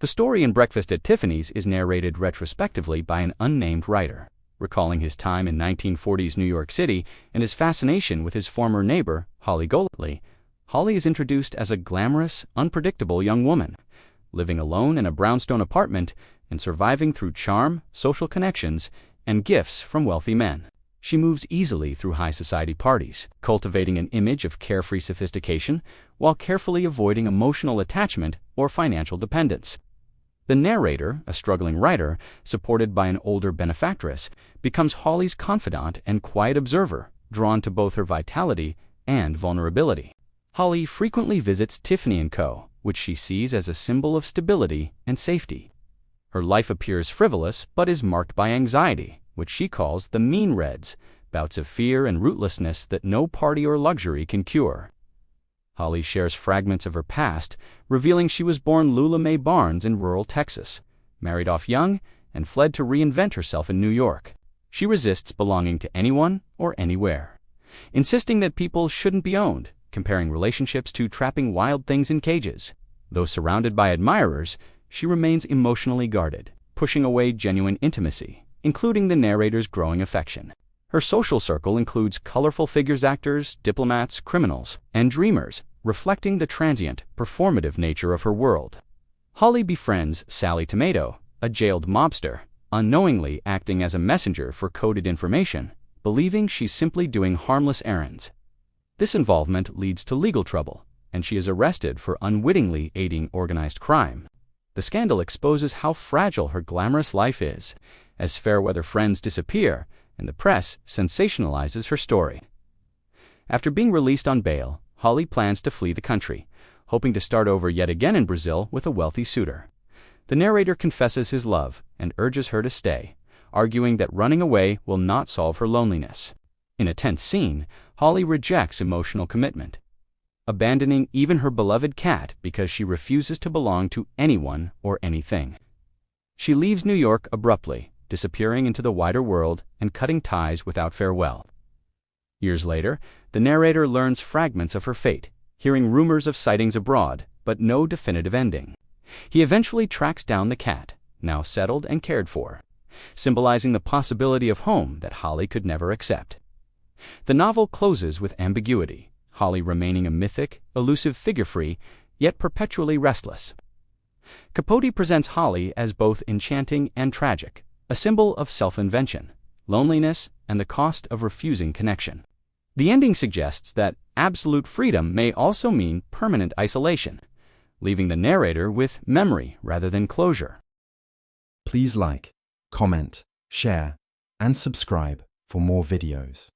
The story in Breakfast at Tiffany's is narrated retrospectively by an unnamed writer, recalling his time in 1940s New York City and his fascination with his former neighbor, Holly Golightly. Holly is introduced as a glamorous, unpredictable young woman, living alone in a brownstone apartment and surviving through charm, social connections, and gifts from wealthy men. She moves easily through high society parties, cultivating an image of carefree sophistication while carefully avoiding emotional attachment or financial dependence. The narrator, a struggling writer, supported by an older benefactress, becomes Holly's confidant and quiet observer, drawn to both her vitality and vulnerability. Holly frequently visits Tiffany & Co., which she sees as a symbol of stability and safety. Her life appears frivolous but is marked by anxiety, which she calls the mean reds, bouts of fear and rootlessness that no party or luxury can cure. Holly shares fragments of her past, revealing she was born Lula Mae Barnes in rural Texas, married off young, and fled to reinvent herself in New York. She resists belonging to anyone or anywhere, insisting that people shouldn't be owned, comparing relationships to trapping wild things in cages. Though surrounded by admirers, she remains emotionally guarded, pushing away genuine intimacy, including the narrator's growing affection. Her social circle includes colorful figures, actors, diplomats, criminals, and dreamers, reflecting the transient, performative nature of her world. Holly befriends Sally Tomato, a jailed mobster, unknowingly acting as a messenger for coded information, believing she's simply doing harmless errands. This involvement leads to legal trouble, and she is arrested for unwittingly aiding organized crime. The scandal exposes how fragile her glamorous life is, as fair-weather friends disappear and the press sensationalizes her story. After being released on bail, Holly plans to flee the country, hoping to start over yet again in Brazil with a wealthy suitor. The narrator confesses his love and urges her to stay, arguing that running away will not solve her loneliness. In a tense scene, Holly rejects emotional commitment, abandoning even her beloved cat because she refuses to belong to anyone or anything. She leaves New York abruptly, disappearing into the wider world and cutting ties without farewell. Years later, the narrator learns fragments of her fate, hearing rumors of sightings abroad, but no definitive ending. He eventually tracks down the cat, now settled and cared for, symbolizing the possibility of home that Holly could never accept. The novel closes with ambiguity, Holly remaining a mythic, elusive figure-free, yet perpetually restless. Capote presents Holly as both enchanting and tragic, a symbol of self-invention, loneliness, and the cost of refusing connection. The ending suggests that absolute freedom may also mean permanent isolation, leaving the narrator with memory rather than closure. Please like, comment, share, and subscribe for more videos.